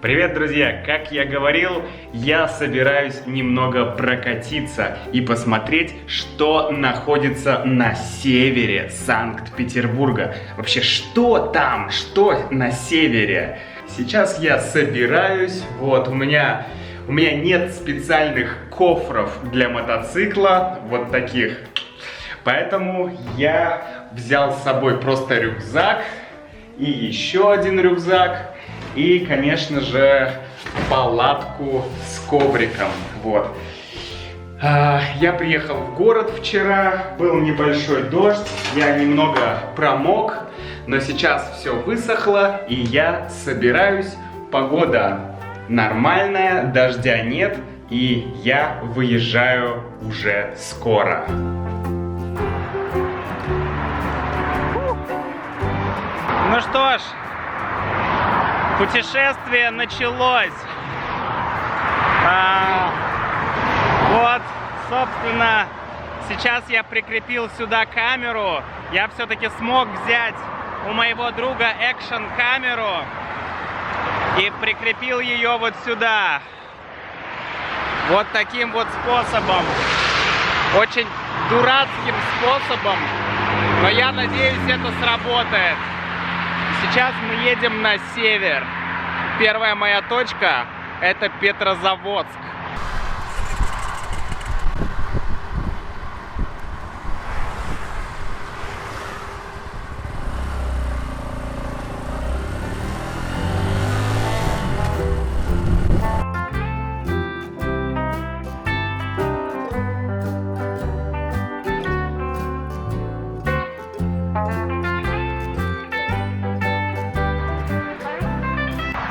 Привет, друзья! Как я говорил, я собираюсь немного прокатиться и посмотреть, что находится на севере Санкт-Петербурга. Вообще, что там? Что на севере? Сейчас я собираюсь, вот, у меня нет специальных кофров для мотоцикла, вот таких. Поэтому я взял с собой просто рюкзак и еще один рюкзак. И, конечно же, палатку с ковриком. Вот. Я приехал в город вчера, был небольшой дождь, я немного промок, но сейчас все высохло, и я собираюсь. Погода нормальная, дождя нет, и я выезжаю уже скоро. Ну что ж, путешествие началось. Вот, собственно, сейчас я прикрепил сюда камеру. Я все-таки смог взять у моего друга экшн-камеру и прикрепил ее вот сюда. Вот таким вот способом. Очень дурацким способом, но я надеюсь, это сработает. Сейчас мы едем на север. Первая моя точка — это Петрозаводск.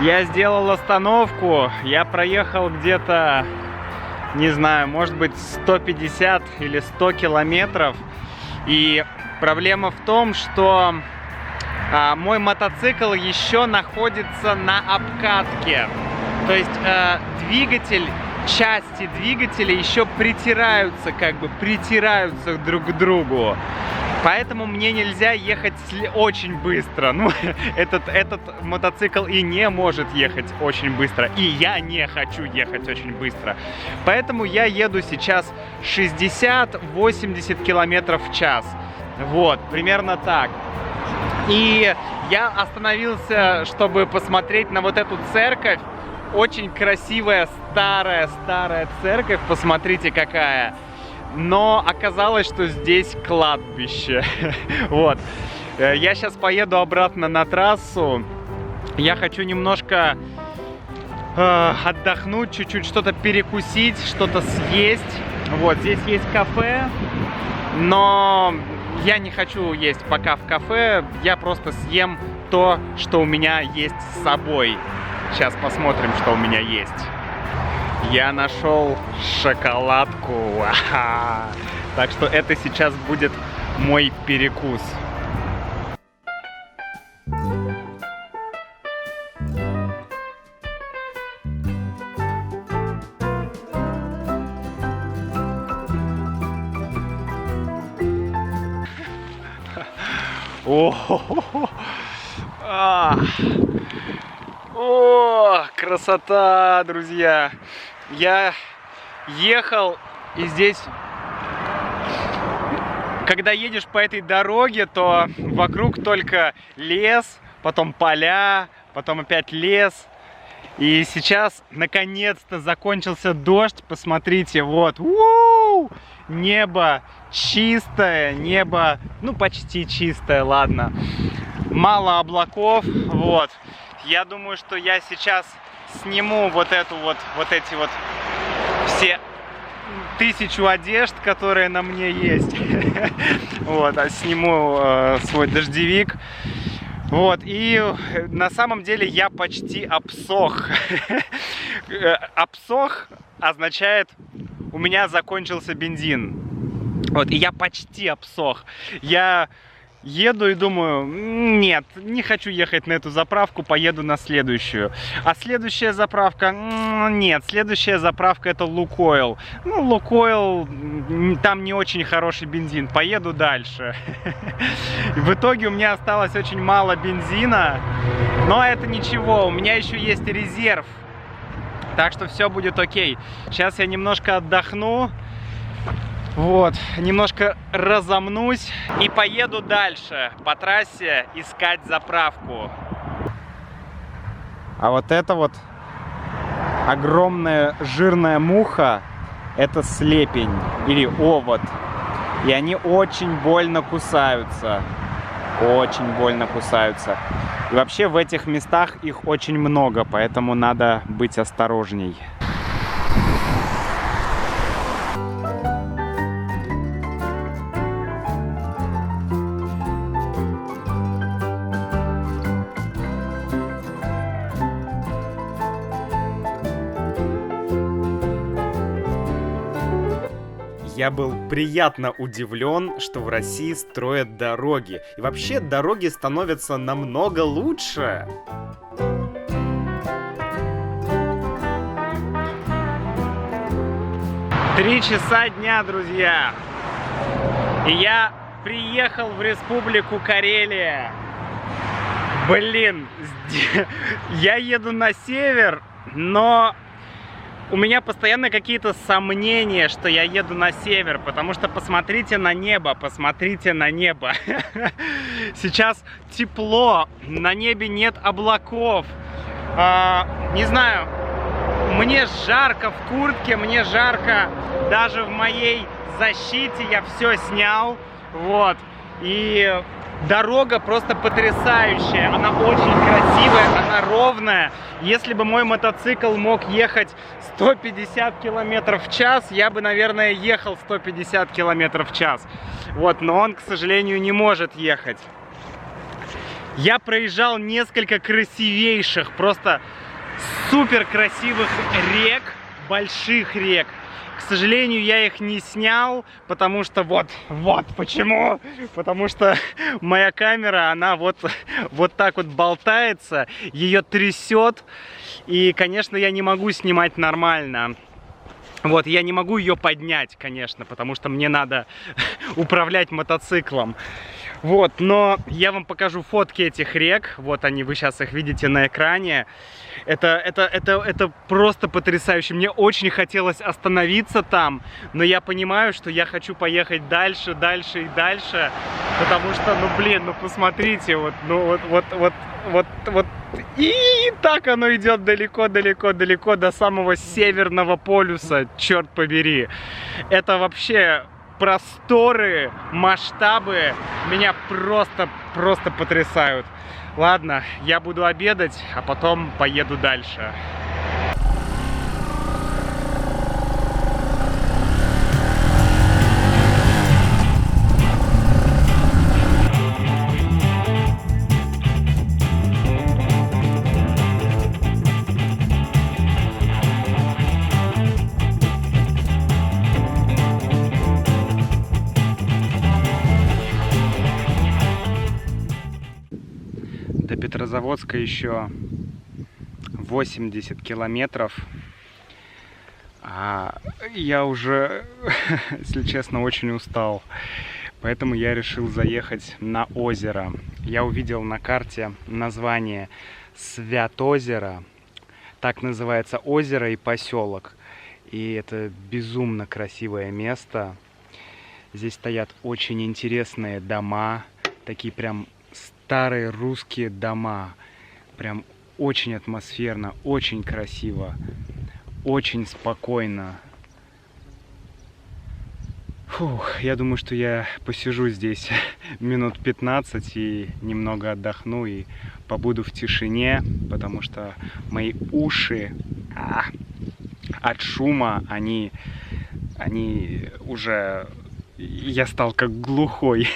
Я сделал остановку, я проехал где-то, не знаю, может быть 150 или 100 километров. И проблема в том, что мой мотоцикл еще находится на обкатке. То есть части двигателя еще притираются друг к другу. Поэтому мне нельзя ехать очень быстро. Ну, этот мотоцикл и не может ехать очень быстро. И я не хочу ехать очень быстро. Поэтому я еду сейчас 60-80 километров в час. Вот, примерно так. И я остановился, чтобы посмотреть на вот эту церковь. Очень красивая старая церковь. Посмотрите, какая. Но оказалось, что здесь кладбище. Вот. Я сейчас поеду обратно на трассу. Я хочу немножко отдохнуть, чуть-чуть что-то перекусить, что-то съесть. Вот, здесь есть кафе. Но я не хочу есть пока в кафе. Я просто съем то, что у меня есть с собой. Сейчас посмотрим, что у меня есть. Я нашел шоколадку. Так что это сейчас будет мой перекус. О, красота, друзья! Я ехал, и здесь, когда едешь по этой дороге, то вокруг только лес, потом поля, потом опять лес. И сейчас, наконец-то, закончился дождь. Посмотрите, вот, небо чистое, небо, ну, почти чистое, ладно. Мало облаков, вот. Я думаю, что я сейчас сниму вот эти все 1000 одежд, которые на мне есть. Вот, сниму свой дождевик. Вот, и на самом деле я почти обсох. Обсох означает, у меня закончился бензин. Вот, и я почти обсох. Я еду и думаю, нет, не хочу ехать на эту заправку, поеду на следующую. А следующая заправка, нет, следующая заправка это Лукойл. Ну, Лукойл, там не очень хороший бензин, поеду дальше. В итоге у меня осталось очень мало бензина, но это ничего, у меня еще есть резерв. Так что все будет окей. Сейчас я немножко отдохну. Вот, немножко разомнусь и поеду дальше по трассе искать заправку. А вот это вот огромная жирная муха, это слепень или овод. И они очень больно кусаются. Очень больно кусаются. И вообще в этих местах их очень много, поэтому надо быть осторожней. Я был приятно удивлен, что в России строят дороги. И вообще дороги становятся намного лучше. Три часа дня, друзья. И я приехал в Республику Карелия. Блин, я еду на север, но у меня постоянно какие-то сомнения, что я еду на север, потому что посмотрите на небо, посмотрите на небо. Сейчас тепло, на небе нет облаков. Не знаю, мне жарко в куртке, мне жарко даже в моей защите, я все снял, вот. И дорога просто потрясающая, она очень красивая, она ровная. Если бы мой мотоцикл мог ехать 150 км в час, я бы, наверное, ехал 150 км в час. Вот, но он, к сожалению, не может ехать. Я проезжал несколько красивейших, просто супер красивых рек, больших рек. К сожалению, я их не снял, потому что вот почему. Потому что моя камера, она вот так вот болтается, ее трясет. И, конечно, я не могу снимать нормально. Вот, я не могу ее поднять, конечно, потому что мне надо управлять мотоциклом. Вот, но я вам покажу фотки этих рек. Вот они, вы сейчас их видите на экране. Это просто потрясающе. Мне очень хотелось остановиться там, но я понимаю, что я хочу поехать дальше, дальше и дальше. Потому что, ну блин, ну посмотрите, вот. И так оно идет далеко до самого Северного полюса, черт побери. Это вообще просторы, масштабы меня просто потрясают. Ладно, я буду обедать, а потом поеду дальше. До Петрозаводска еще 80 километров. Я уже, если честно, очень устал. Поэтому я решил заехать на озеро. Я увидел на карте название Святозеро. Так называется озеро и поселок. И это безумно красивое место. Здесь стоят очень интересные дома. Такие прям старые русские дома. Прям очень атмосферно, очень красиво, очень спокойно. Фух, я думаю, что я посижу здесь минут 15 и немного отдохну и побуду в тишине, потому что мои уши от шума, они уже... Я стал как глухой,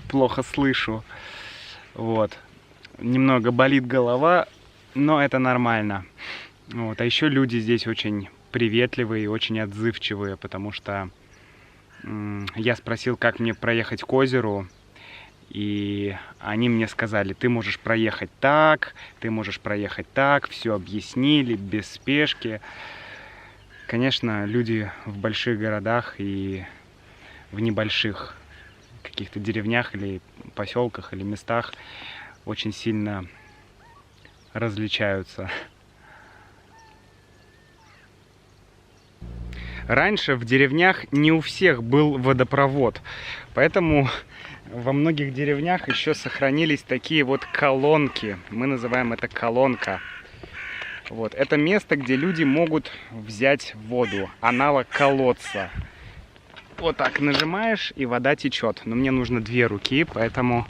плохо слышу. Вот. Немного болит голова, но это нормально. Вот. А еще люди здесь очень приветливые и очень отзывчивые, потому что я спросил, как мне проехать к озеру, И они мне сказали, ты можешь проехать так, ты можешь проехать так, все объяснили, без спешки. Конечно, люди в больших городах и в небольших каких-то деревнях или поселках или местах очень сильно различаются. Раньше в деревнях не у всех был водопровод, поэтому во многих деревнях еще сохранились такие вот колонки. Мы называем это колонка. Вот. Это место, где люди могут взять воду, аналог колодца. Вот так нажимаешь, и вода течет. Но мне нужно 2 руки, поэтому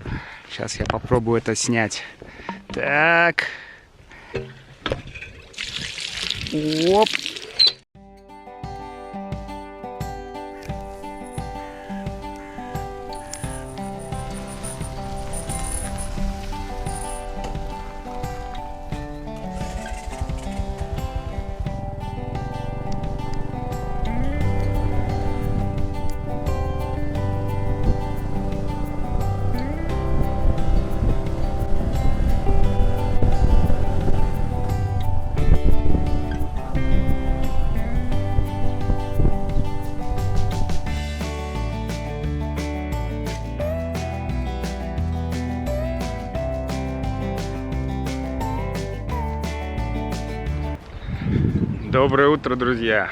сейчас я попробую это снять. Так. Оп. Доброе утро, друзья!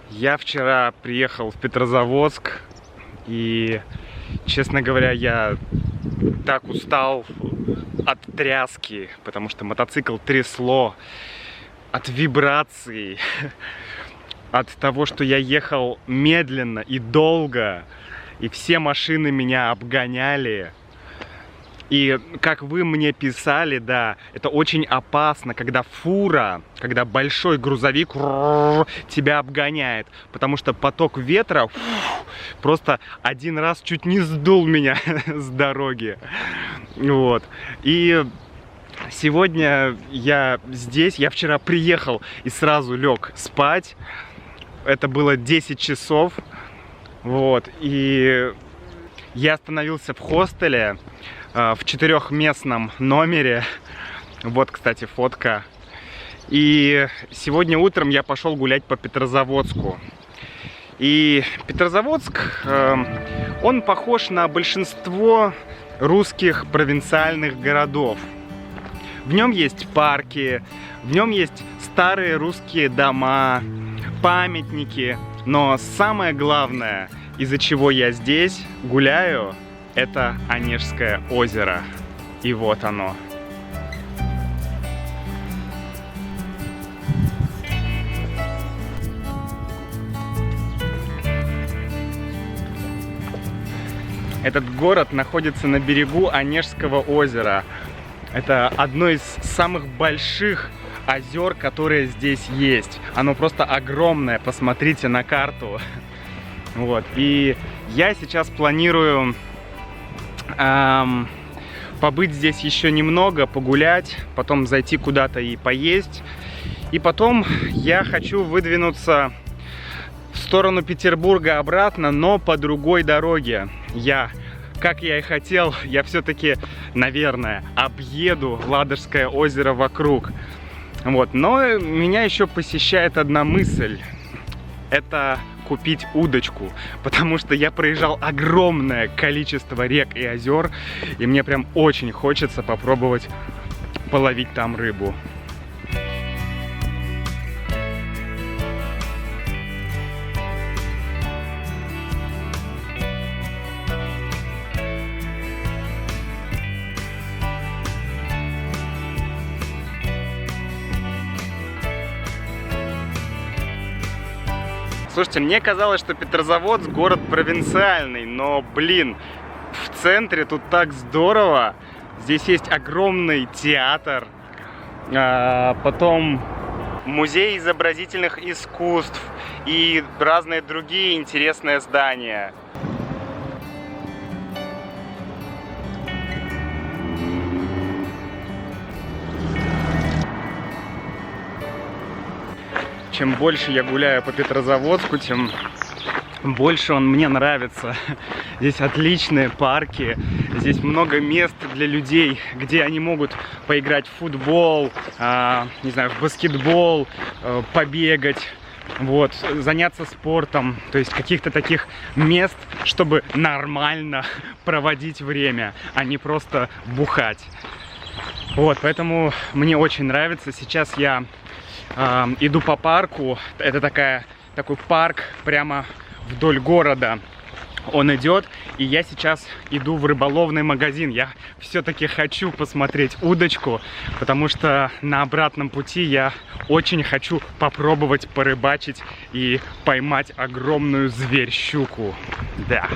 Я вчера приехал в Петрозаводск, и, честно говоря, я так устал от тряски, потому что мотоцикл трясло, от вибраций, от того, что я ехал медленно и долго, и все машины меня обгоняли. И как вы мне писали, да, это очень опасно, когда фура, когда большой грузовик тебя обгоняет, потому что поток ветра просто один раз чуть не сдул меня с дороги. Вот. И сегодня я здесь, я вчера приехал и сразу лег спать. Это было 10 часов. Вот. И я остановился в хостеле, в 4-местном номере. Вот, кстати, фотка. И сегодня утром я пошел гулять по Петрозаводску. И Петрозаводск, он похож на большинство русских провинциальных городов. В нем есть парки, в нем есть старые русские дома, памятники. Но самое главное, из-за чего я здесь гуляю, это Онежское озеро. И вот оно. Этот город находится на берегу Онежского озера. Это одно из самых больших озер, которые здесь есть. Оно просто огромное, посмотрите на карту. Вот. И я сейчас планирую побыть здесь еще немного, погулять, потом зайти куда-то и поесть. И потом я хочу выдвинуться в сторону Петербурга обратно, но по другой дороге. Как я и хотел, я все-таки, наверное, объеду Ладожское озеро вокруг. Вот. Но меня еще посещает одна мысль. Это купить удочку, потому что я проезжал огромное количество рек и озер, и мне прям очень хочется попробовать половить там рыбу. Слушайте, мне казалось, что Петрозаводск город провинциальный, но, блин, в центре тут так здорово. Здесь есть огромный театр, потом музей изобразительных искусств и разные другие интересные здания. Чем больше я гуляю по Петрозаводску, тем больше он мне нравится. Здесь отличные парки, здесь много мест для людей, где они могут поиграть в футбол, не знаю, в баскетбол, побегать, вот, заняться спортом. То есть каких-то таких мест, чтобы нормально проводить время, а не просто бухать. Вот, поэтому мне очень нравится. Сейчас я иду по парку. Это такой парк прямо вдоль города он идет, и я сейчас иду в рыболовный магазин. Я все-таки хочу посмотреть удочку, потому что на обратном пути я очень хочу попробовать порыбачить и поймать огромную зверь-щуку. Да.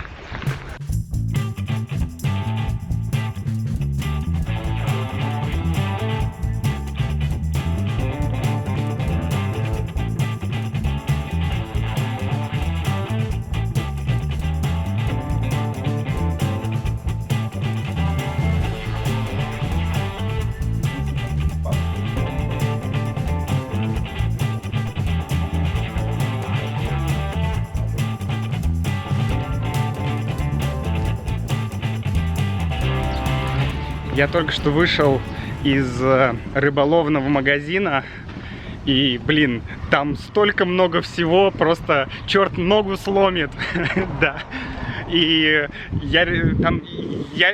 Я только что вышел из рыболовного магазина, и, блин, там столько много всего, просто черт ногу сломит, да. И я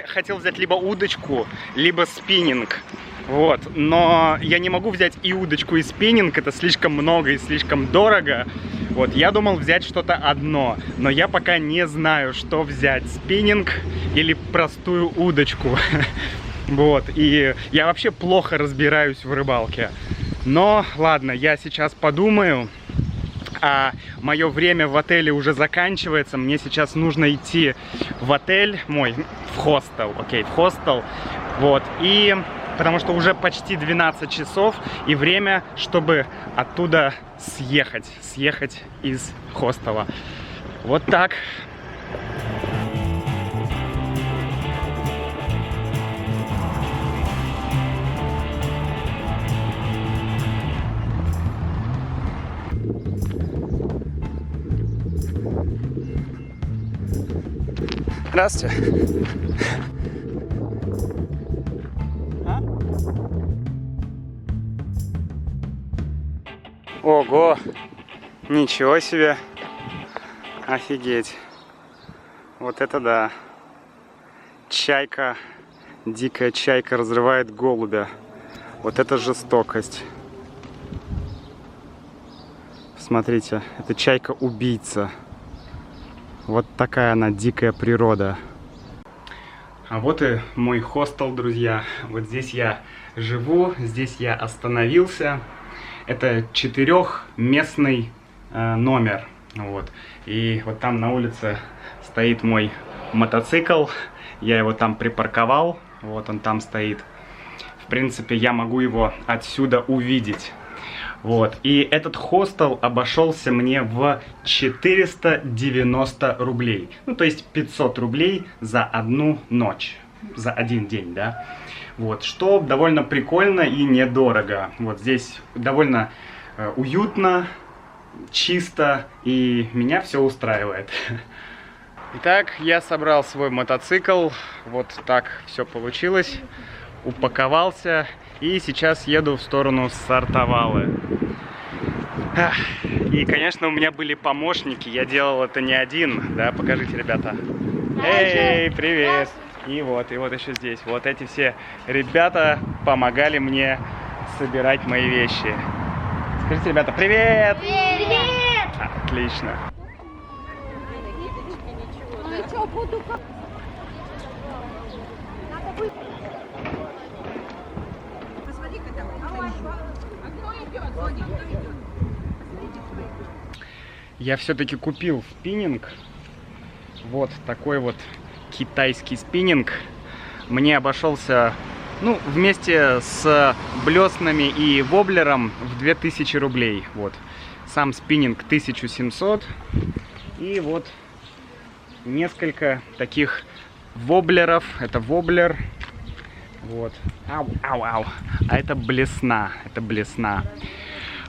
хотел взять либо удочку, либо спиннинг, вот. Но я не могу взять и удочку, и спиннинг, это слишком много и слишком дорого. Вот, я думал взять что-то одно, но я пока не знаю, что взять, спиннинг или простую удочку. Вот, и я вообще плохо разбираюсь в рыбалке. Но ладно, я сейчас подумаю. А мое время в отеле уже заканчивается. Мне сейчас нужно идти в отель мой, в хостел, окей, в хостел. Вот, и потому что уже почти 12 часов, и время, чтобы оттуда съехать из хостела. Вот так. Здравствуйте. Ого! Ничего себе! Офигеть! Вот это да! Чайка, дикая чайка разрывает голубя. Вот это жестокость. Смотрите, это чайка-убийца. Вот такая она, дикая природа. А вот и мой хостел, друзья. Вот здесь я живу, здесь я остановился. Это 4-местный номер. Вот. И вот там на улице стоит мой мотоцикл. Я его там припарковал. Вот он там стоит. В принципе, я могу его отсюда увидеть. Вот. И этот хостел обошелся мне в 490 рублей. Ну, то есть 500 рублей за одну ночь. За один день, да. Вот. Что довольно прикольно и недорого. Вот здесь довольно уютно, чисто, и меня все устраивает. Итак, я собрал свой мотоцикл. Вот так все получилось. Упаковался. И сейчас еду в сторону Сартовалы. И, конечно, у меня были помощники. Я делал это не один. Да, покажите, ребята. Эй, привет! И вот еще здесь. Вот эти все ребята помогали мне собирать мои вещи. Скажите, ребята, привет! Привет! Отлично. Я все-таки купил спиннинг. Вот такой вот китайский спиннинг. Мне обошелся, ну, вместе с блеснами и воблером в 2000 рублей. Вот. Сам спиннинг 1700. И вот несколько таких воблеров. Это воблер. Вот. Ау, ау, ау. А это блесна. Это блесна.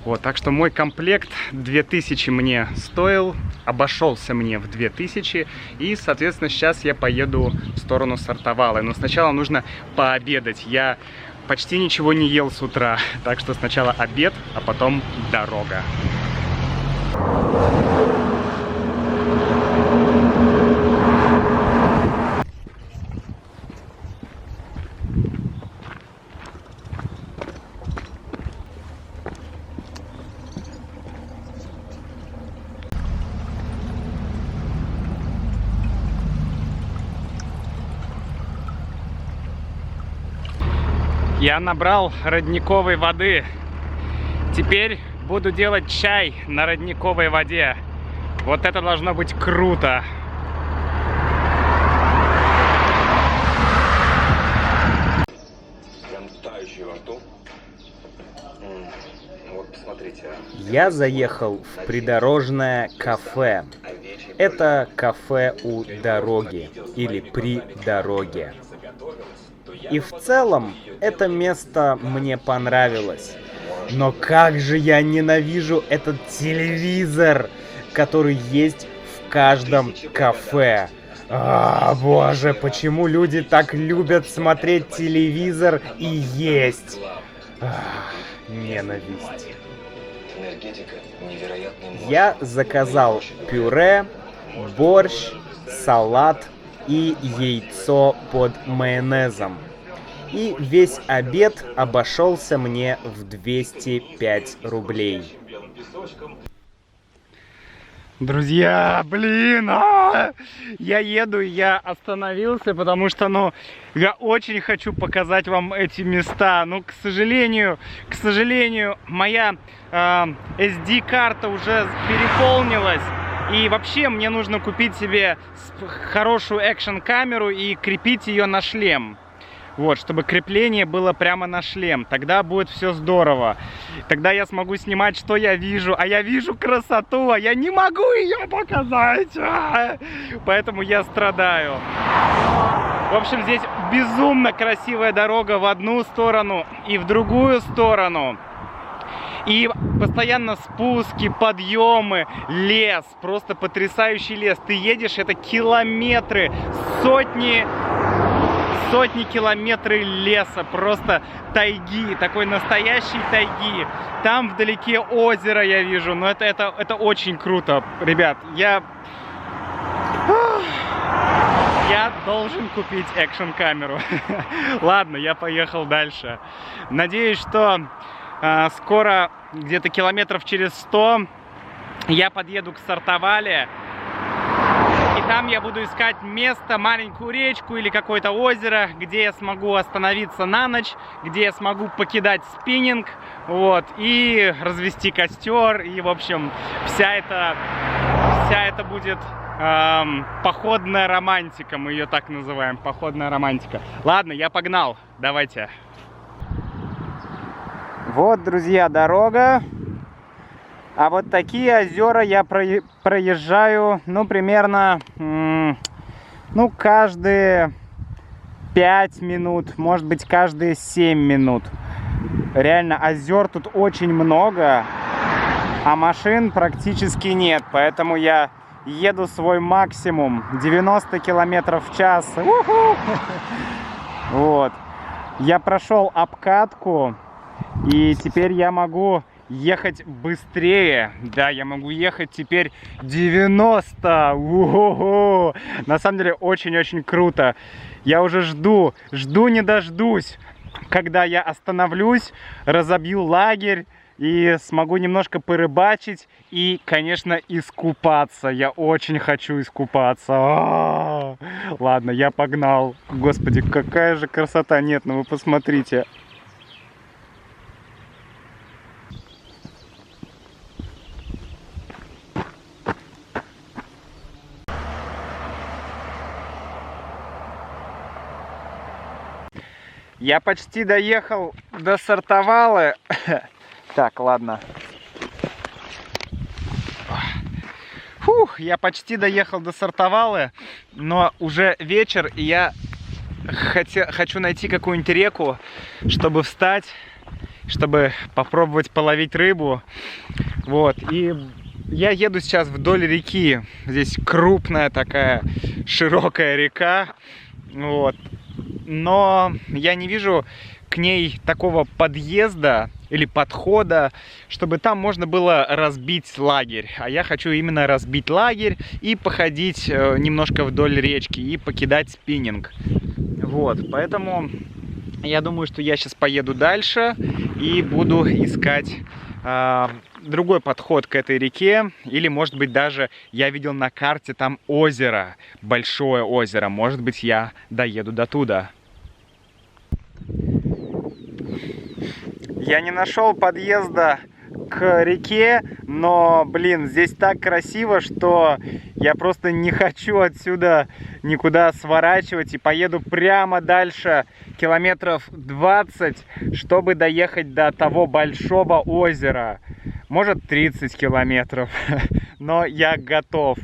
Вот, так что мой комплект 2000 мне стоил, обошелся мне в 2000. И, соответственно, сейчас я поеду в сторону Сартовалы. Но сначала нужно пообедать. Я почти ничего не ел с утра. Так что сначала обед, а потом дорога. Я набрал родниковой воды. Теперь буду делать чай на родниковой воде. Вот это должно быть круто. Прям тающий во рту. Вот посмотрите. Я заехал в придорожное кафе. Это кафе у дороги или при дороге. И в целом это место мне понравилось. Но как же я ненавижу этот телевизор, который есть в каждом кафе. Боже, почему люди так любят смотреть телевизор и есть? Ненависть. Я заказал пюре, борщ, салат и яйцо под майонезом. И весь обед обошелся мне в 205 рублей. Друзья, блин, я еду, я остановился, потому что, я очень хочу показать вам эти места. Но, к сожалению, моя SD-карта уже переполнилась. И вообще мне нужно купить себе хорошую экшн-камеру и крепить ее на шлем. Вот, чтобы крепление было прямо на шлем. Тогда будет все здорово. Тогда я смогу снимать, что я вижу. А я вижу красоту, а я не могу ее показать. Поэтому я страдаю. В общем, здесь безумно красивая дорога в одну сторону и в другую сторону. И постоянно спуски, подъемы, лес. Просто потрясающий лес. Ты едешь, это километры, сотни километров леса, просто тайги, такой настоящей тайги. Там вдалеке озеро я вижу, но это очень круто, ребят. Я должен купить экшн-камеру. Ладно, я поехал дальше. Надеюсь, что скоро, где-то километров через 100, я подъеду к Сартовале. И там я буду искать место, маленькую речку или какое-то озеро, где я смогу остановиться на ночь, где я смогу покидать спиннинг, вот, и развести костер. И, в общем, вся это будет походная романтика, мы ее так называем, походная романтика. Ладно, я погнал, давайте. Вот, друзья, дорога. А вот такие озера я проезжаю, примерно, каждые 5 минут, может быть, каждые 7 минут. Реально, озер тут очень много, а машин практически нет, поэтому я еду свой максимум, 90 километров в час. Вот. Я прошел обкатку, и теперь я могу ехать быстрее. Да, я могу ехать теперь 90. О-о-о! На самом деле очень-очень круто. Я уже жду не дождусь, когда я остановлюсь, разобью лагерь и смогу немножко порыбачить и, конечно, искупаться. Я очень хочу искупаться. Ладно, я погнал. Господи, какая же красота. Нет, вы посмотрите. Я почти доехал до Сартовалы. Так, ладно. Фух, я почти доехал до Сартовалы, но уже вечер, и я хочу найти какую-нибудь реку, чтобы встать чтобы попробовать половить рыбу. Вот, и я еду сейчас вдоль реки. Здесь крупная такая широкая река. Вот. Но я не вижу к ней такого подъезда или подхода, чтобы там можно было разбить лагерь. А я хочу именно разбить лагерь и походить немножко вдоль речки и покидать спиннинг. Вот, поэтому я думаю, что я сейчас поеду дальше и буду искать другой подход к этой реке. Или, может быть, даже я видел на карте там озеро, большое озеро. Может быть, я доеду до туда. Я не нашел подъезда к реке, но, блин, здесь так красиво, что я просто не хочу отсюда никуда сворачивать и поеду прямо дальше километров 20, чтобы доехать до того большого озера. Может, 30 километров, но я готов.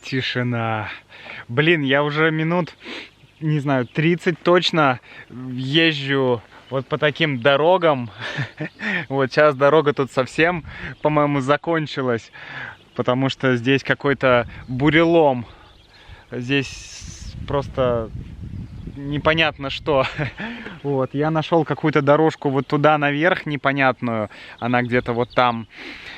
Тишина. Блин, я уже минут, не знаю, 30 точно езжу вот по таким дорогам. Вот сейчас дорога тут совсем, по-моему, закончилась, потому что здесь какой-то бурелом. Здесь просто непонятно что. Вот, я нашел какую-то дорожку вот туда наверх непонятную. Она где-то вот там.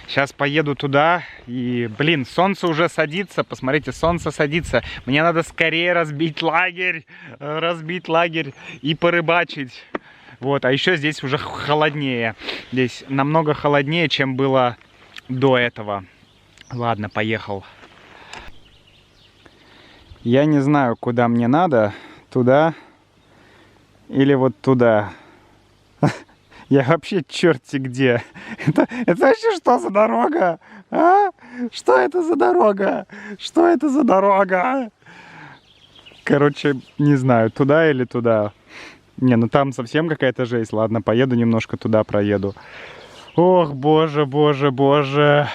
Сейчас поеду туда и, блин, солнце уже садится. Посмотрите, солнце садится. Мне надо скорее разбить лагерь и порыбачить. Вот, а еще здесь уже холоднее. Здесь намного холоднее, чем было до этого. Ладно, поехал. Я не знаю, куда мне надо. Туда или вот туда. Я вообще черти где. Это вообще что за дорога? А? Что это за дорога? Что это за дорога? Короче, не знаю, туда или туда. Не, ну там совсем какая-то жесть. Ладно, поеду немножко туда, проеду. Ох, боже, боже, боже.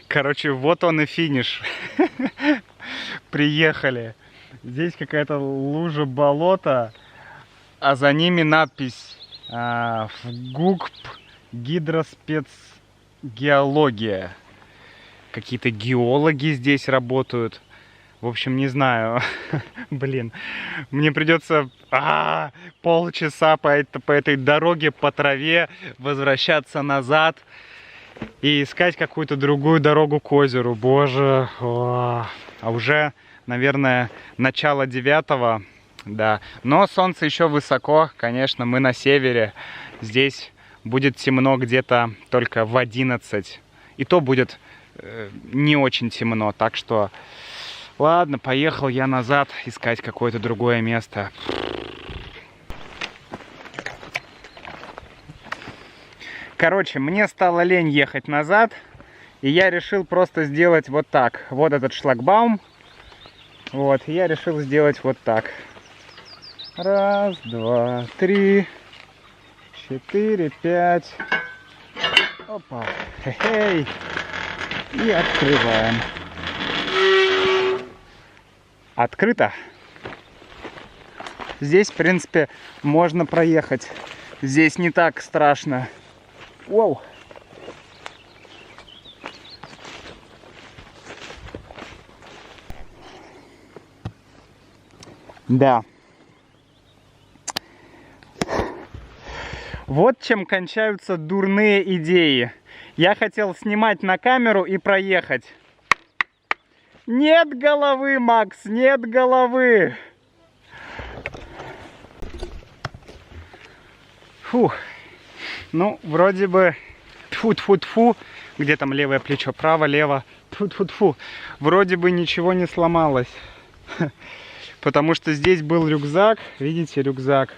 Короче, вот он и финиш. Приехали. Здесь какая-то лужа болота, а за ними надпись ФГУКП гидроспецгеология. Какие-то геологи здесь работают. В общем, не знаю. Блин, мне придется полчаса по этой дороге, по траве возвращаться назад и искать какую-то другую дорогу к озеру. Боже. А уже, наверное, начало 9-го. Да. Но солнце еще высоко. Конечно, мы на севере. Здесь будет темно где-то только в 11. И то будет не очень темно. Так что, ладно, поехал я назад искать какое-то другое место. Короче, мне стало лень ехать назад, и я решил просто сделать вот так. Вот этот шлагбаум. Вот, я решил сделать вот так. 1, 2, 3, 4, 5. Опа. Хе-хей. И открываем. Открыто. Здесь, в принципе, можно проехать. Здесь не так страшно. Воу. Да. Вот чем кончаются дурные идеи. Я хотел снимать на камеру и проехать. Нет головы, Макс, нет головы. Фух. Ну, вроде бы, тьфу-тьфу-тьфу, где там левое плечо, право-лево, тьфу-тьфу-тьфу, вроде бы ничего не сломалось, потому что здесь был рюкзак, видите, рюкзак,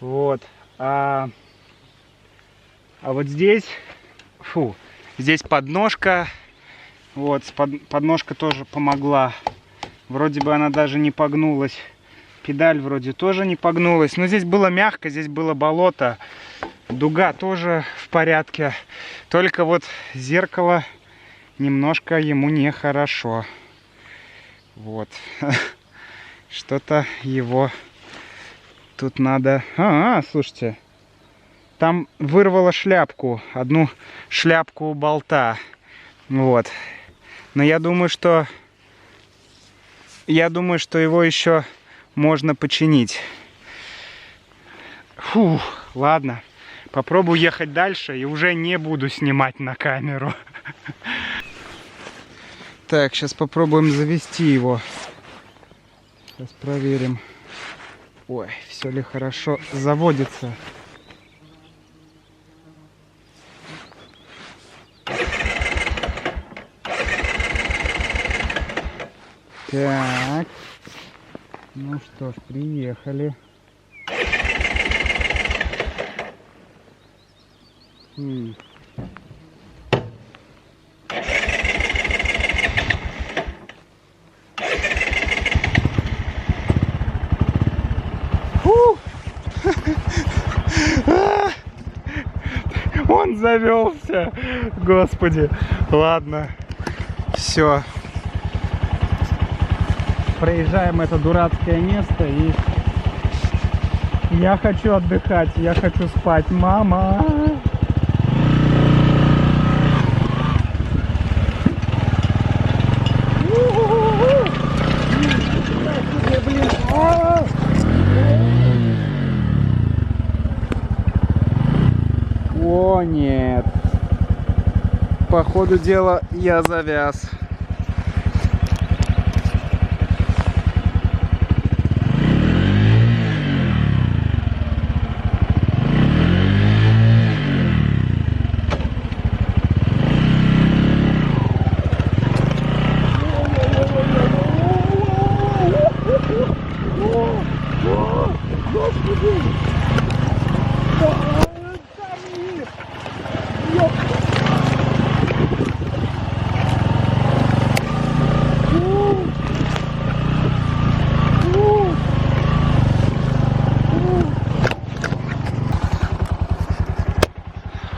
вот, а вот здесь, здесь подножка, Вот, подножка тоже помогла. Вроде бы она даже не погнулась. Педаль вроде тоже не погнулась. Но здесь было мягко, здесь было болото. Дуга тоже в порядке. Только вот зеркало немножко ему нехорошо. Вот. Что-то его тут надо... слушайте. Там вырвало шляпку. Одну шляпку болта. Вот. Но я думаю, что его еще можно починить. Фух, ладно. Попробую ехать дальше и уже не буду снимать на камеру. Так, сейчас попробуем завести его. Сейчас проверим. Ой, все ли хорошо заводится. Так. Ну что ж, приехали. Он завелся. Господи. Ладно. Все. Проезжаем это дурацкое место, и я хочу отдыхать, я хочу спать. Мама! О, нет. По ходу дела я завяз.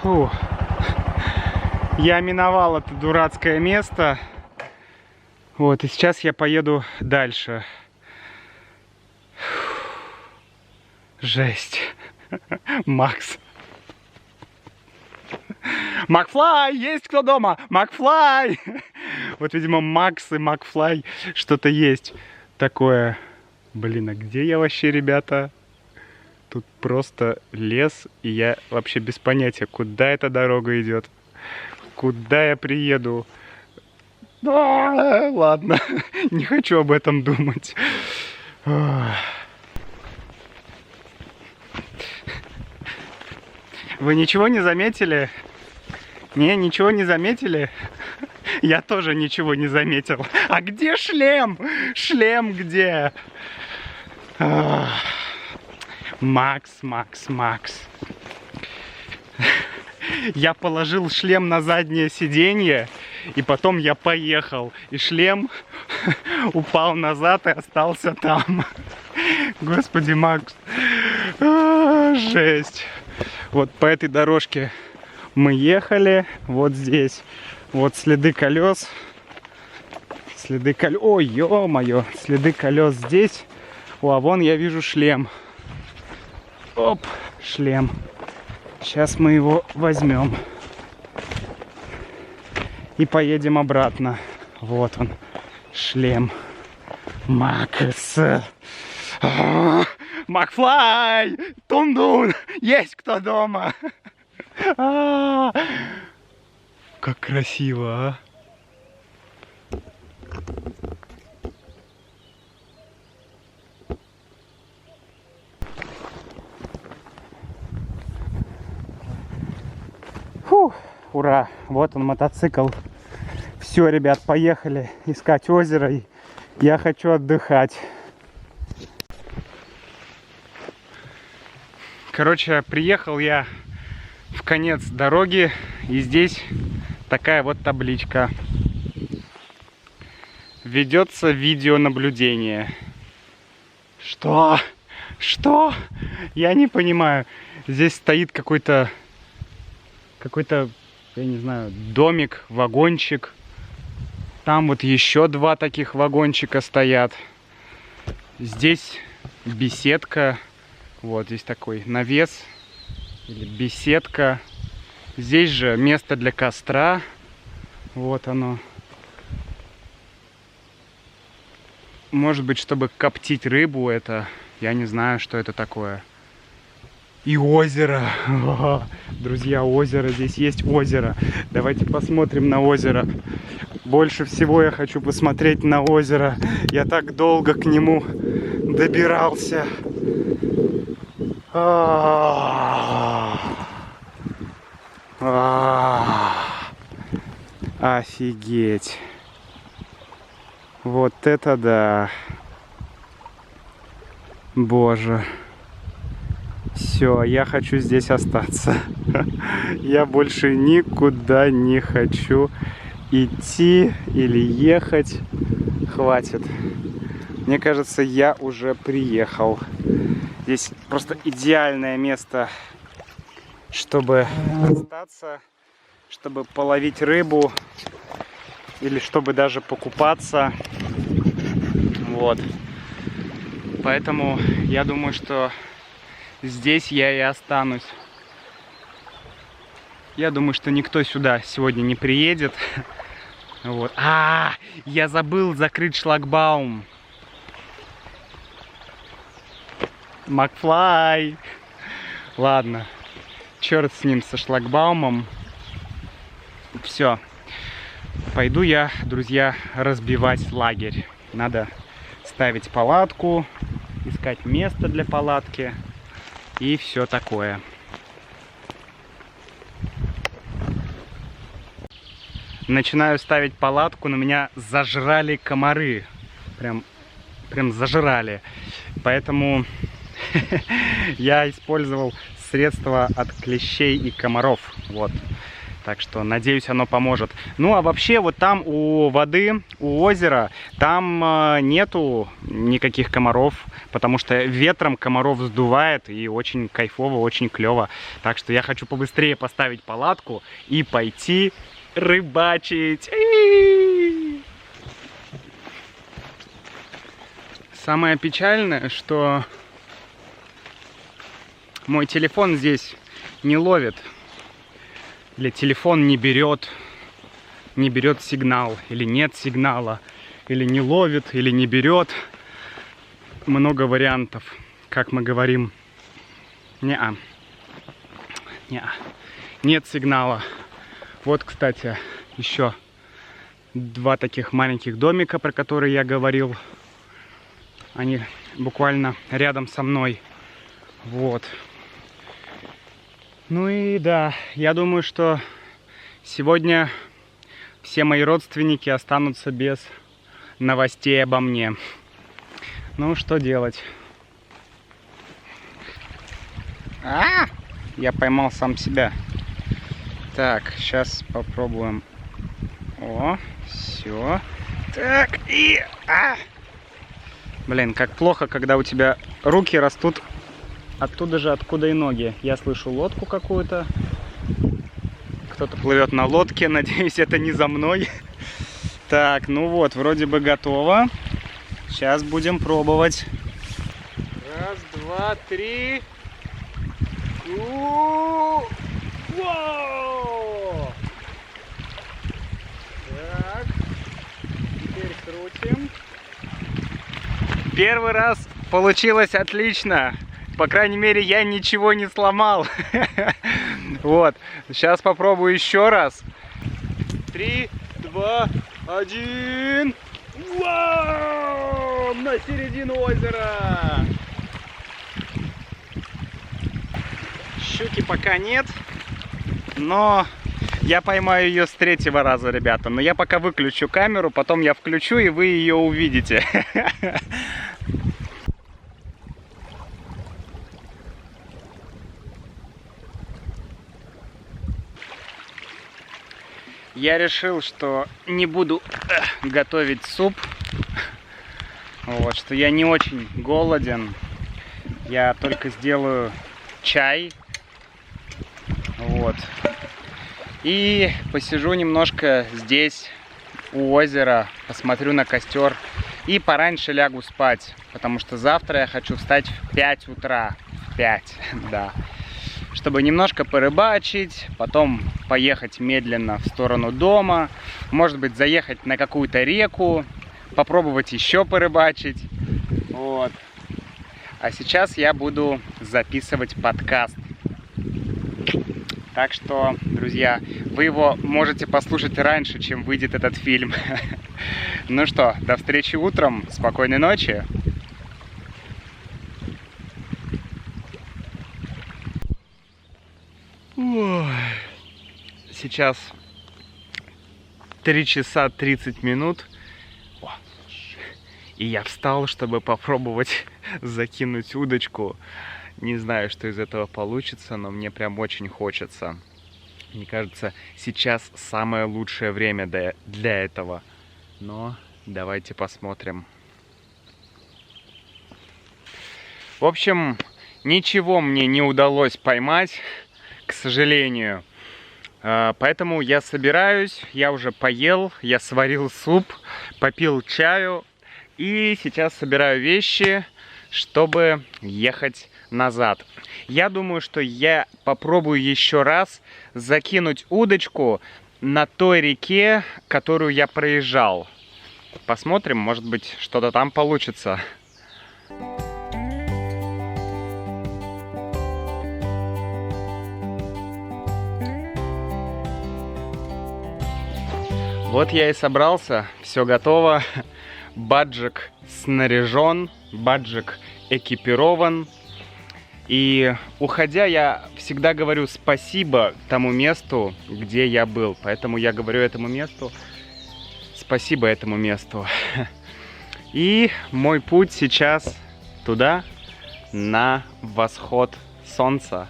Фу. Я миновал это дурацкое место. Вот, и сейчас я поеду дальше. Жесть. Макс. Макфлай, есть кто дома? Макфлай! Вот, видимо, Макс и Макфлай что-то есть такое. Блин, а где я вообще, ребята? Тут просто лес, и я вообще без понятия, куда эта дорога идет. Куда я приеду. Ладно, не хочу об этом думать. Вы ничего не заметили? Не, ничего не заметили? Я тоже ничего не заметил. А где шлем? Шлем где? Макс. Я положил шлем на заднее сиденье, и потом я поехал. И шлем упал назад и остался там. Господи, Макс. Жесть. Вот по этой дорожке мы ехали. Вот здесь. Вот следы колес. Следы колес. Ой, ё-моё. Следы колес здесь. О, а вон я вижу шлем. Оп, шлем. Сейчас мы его возьмем. И поедем обратно. Вот он, шлем. Макс. Макфлай! Тундун! Есть кто дома? Как красиво, а! Фух, ура! Вот он, мотоцикл. Все, ребят, поехали искать озеро. И я хочу отдыхать. Короче, приехал я в конец дороги, и здесь такая вот табличка. ведется видеонаблюдение. Что? Что? Я не понимаю. Здесь стоит какой-то, я не знаю, домик, вагончик. Там вот еще 2 таких вагончика стоят. Здесь беседка. Вот здесь такой навес или беседка. Здесь же место для костра. Вот оно. Может быть, чтобы коптить рыбу, это... Я не знаю, что это такое. И озеро. Друзья, озеро. Здесь есть озеро. Давайте посмотрим на озеро. Больше всего я хочу посмотреть на озеро. Я так долго к нему добирался. Офигеть. Вот это да. Боже. Все, я хочу здесь остаться. Я больше никуда не хочу идти или ехать. Хватит. Мне кажется, я уже приехал. Здесь просто идеальное место, чтобы остаться, чтобы половить рыбу или чтобы даже покупаться. Вот. Поэтому я думаю, что здесь я и останусь. Я думаю, что никто сюда сегодня не приедет. Вот. Я забыл закрыть шлагбаум. Макфлай. Ладно. Черт с ним, со шлагбаумом. Все. Пойду я, друзья, разбивать лагерь. Надо ставить палатку, искать место для палатки и все такое. Начинаю ставить палатку, но меня зажрали комары. Прям зажрали. Поэтому я использовал средства от клещей и комаров. Вот. Так что, надеюсь, оно поможет. Ну, а вообще, вот там у воды, у озера, там нету никаких комаров, потому что ветром комаров сдувает, и очень кайфово, очень клево. Так что я хочу побыстрее поставить палатку и пойти рыбачить. Самое печальное, что мой телефон здесь не ловит. Или телефон не берет сигнал, или нет сигнала, или не ловит, или не берет. Много вариантов, как мы говорим. Нет сигнала. Вот, кстати, еще 2 таких маленьких домика, про которые я говорил. Они буквально рядом со мной. Вот. Ну и да, я думаю, что сегодня все мои родственники останутся без новостей обо мне. Ну, что делать? Я поймал сам себя. Так, сейчас попробуем. О, все. Так, и... Блин, как плохо, когда у тебя руки растут оттуда же, откуда и ноги. Я слышу лодку какую-то. Кто-то плывет на лодке. Надеюсь, это не за мной. Так, ну вот, вроде бы готово. Сейчас будем пробовать. 1, 2, 3. Вау! Так, теперь крутим. Первый раз получилось отлично. По крайней мере, я ничего не сломал. Вот. Сейчас попробую еще раз. 3, 2, 1. Вау! На середину озера. Щуки пока нет. Но я поймаю ее с 3-го раза, ребята. Но я пока выключу камеру, потом я включу, и вы ее увидите. Я решил, что не буду готовить суп. Вот, что я не очень голоден. Я только сделаю чай. Вот. И посижу немножко здесь, у озера, посмотрю на костер. И пораньше лягу спать, потому что завтра я хочу встать в 5 утра. В 5, да. Чтобы немножко порыбачить, потом поехать медленно в сторону дома. Может быть, заехать на какую-то реку, попробовать еще порыбачить. Вот. А сейчас я буду записывать подкаст. Так что, друзья, вы его можете послушать раньше, чем выйдет этот фильм. Ну что, до встречи утром. Спокойной ночи. Сейчас 3 часа 30 минут. И я встал, чтобы попробовать закинуть удочку. Не знаю, что из этого получится, но мне прям очень хочется. Мне кажется, сейчас самое лучшее время для этого. Но давайте посмотрим. В общем, ничего мне не удалось поймать, к сожалению. Поэтому я собираюсь, я уже поел, я сварил суп, попил чаю. И сейчас собираю вещи, чтобы ехать назад. Я думаю, что я попробую еще раз закинуть удочку на той реке, которую я проезжал. Посмотрим, может быть, что-то там получится. Вот я и собрался, все готово. Баджик снаряжен, баджик экипирован. И уходя, я всегда говорю спасибо тому месту, где я был. Поэтому я говорю этому месту спасибо этому месту. И мой путь сейчас туда, на восход солнца.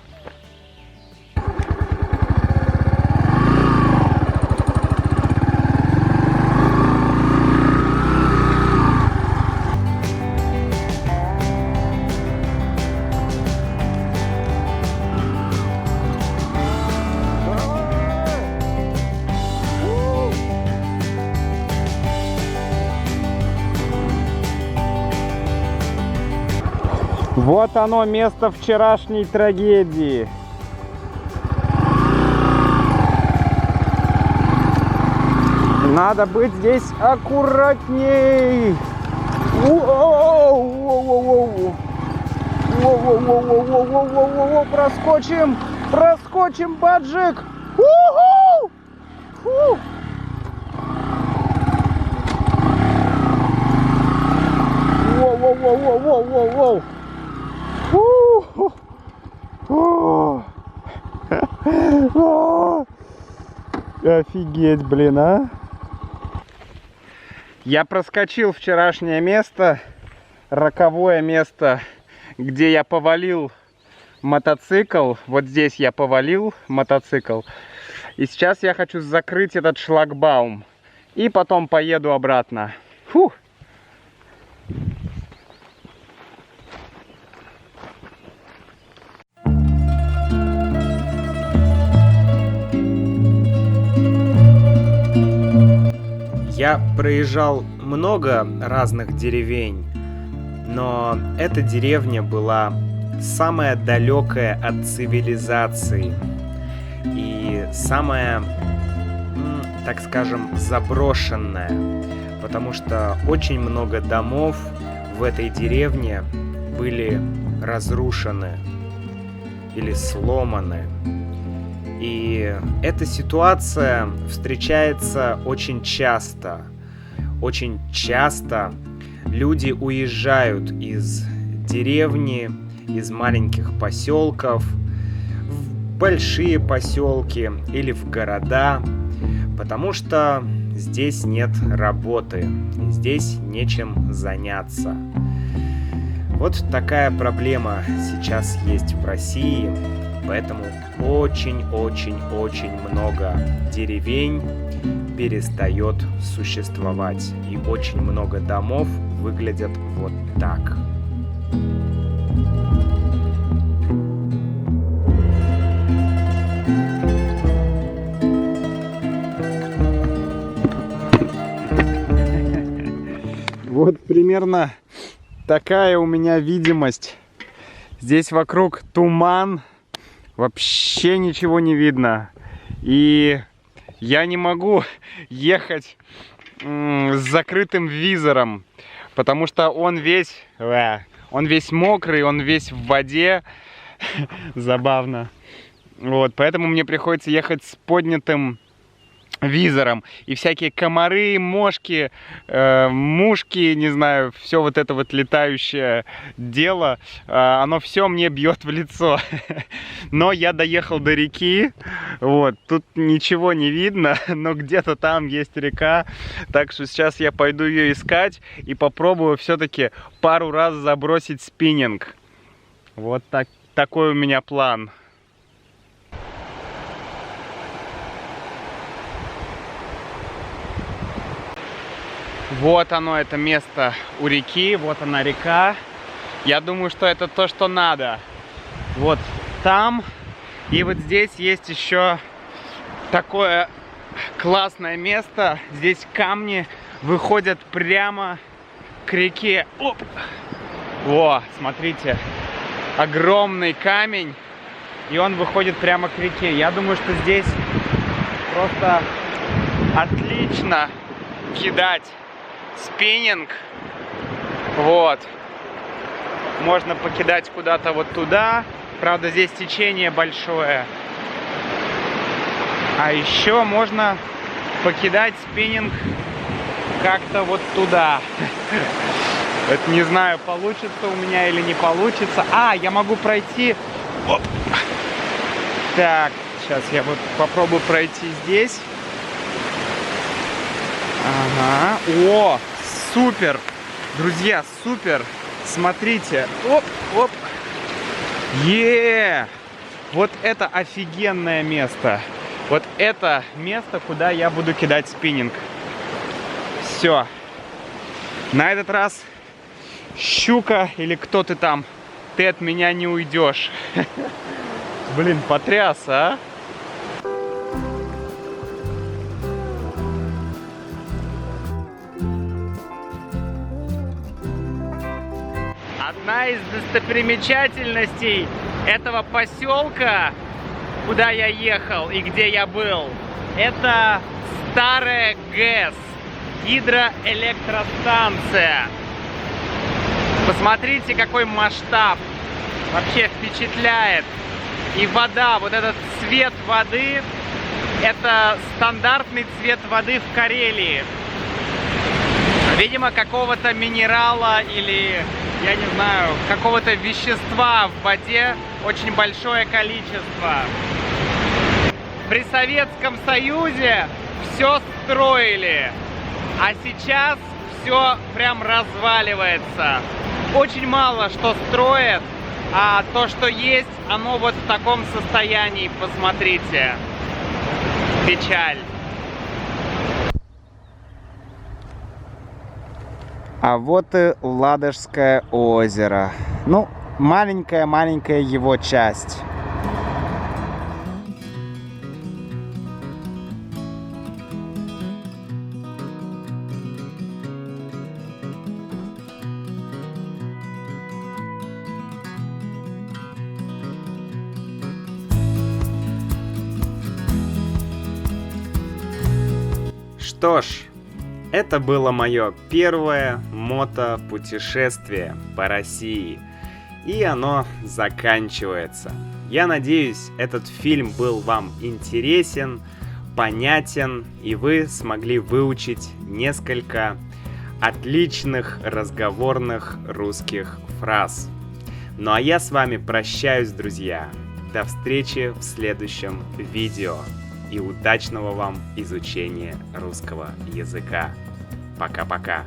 Вот оно, место вчерашней трагедии. Надо быть здесь аккуратней. Проскочим, проскочим, баджик. Воу-воу-воу-воу-воу-воу-воу. Офигеть, блин, а! Я проскочил вчерашнее место, роковое место, где я повалил мотоцикл. Вот здесь я повалил мотоцикл. И сейчас я хочу закрыть этот шлагбаум. И потом поеду обратно. Фух! Я проезжал много разных деревень, но эта деревня была самая далекая от цивилизации и самая, так скажем, заброшенная, потому что очень много домов в этой деревне были разрушены или сломаны. И эта ситуация встречается очень часто. Очень часто люди уезжают из деревни, из маленьких поселков, в большие поселки или в города, потому что здесь нет работы, здесь нечем заняться. Вот такая проблема сейчас есть в России. Поэтому очень-очень-очень много деревень перестает существовать. И очень много домов выглядят вот так. Вот примерно такая у меня видимость. Здесь вокруг туман, вообще ничего не видно. И я не могу ехать с закрытым визором, потому что он весь мокрый, он весь в воде. Забавно. Вот, поэтому мне приходится ехать с поднятым визором. И всякие комары, мошки, мушки, не знаю, все вот это вот летающее дело, оно все мне бьет в лицо. Но я доехал до реки, вот, тут ничего не видно, но где-то там есть река, так что сейчас я пойду ее искать и попробую все-таки пару раз забросить спиннинг. Вот такой у меня план. Вот оно, это место у реки, вот она река. Я думаю, что это то, что надо. Вот там и вот здесь есть еще такое классное место. Здесь камни выходят прямо к реке. Оп! Во, смотрите, огромный камень, и он выходит прямо к реке. Я думаю, что здесь просто отлично кидать спиннинг. Вот. Можно покидать куда-то вот туда. Правда, здесь течение большое. А еще можно покидать спиннинг как-то вот туда. Это не знаю, получится у меня или не получится. А, я могу пройти. Оп. Так, сейчас я вот попробую пройти здесь. Ага. О, супер! Друзья, супер! Смотрите. Оп, оп. Вот это офигенное место. Вот это место, куда я буду кидать спиннинг. Все. На этот раз, щука или кто ты там, ты от меня не уйдешь. Блин, потряс, а? Одна из достопримечательностей этого поселка, куда я ехал и где я был, это старая ГЭС, гидроэлектростанция. Посмотрите, какой масштаб, вообще впечатляет. И вода, вот этот цвет воды, это стандартный цвет воды в Карелии. Видимо, какого-то минерала или, я не знаю, какого-то вещества в воде очень большое количество. При Советском Союзе все строили, а сейчас все прям разваливается. Очень мало что строят, а то, что есть, оно вот в таком состоянии, посмотрите. Печаль. А вот и Ладожское озеро. Ну, маленькая-маленькая его часть. Что ж, это было мое первое мотопутешествие по России. И оно заканчивается. Я надеюсь, этот фильм был вам интересен, понятен, и вы смогли выучить несколько отличных разговорных русских фраз. Ну а я с вами прощаюсь, друзья. До встречи в следующем видео. И удачного вам изучения русского языка. Пока-пока.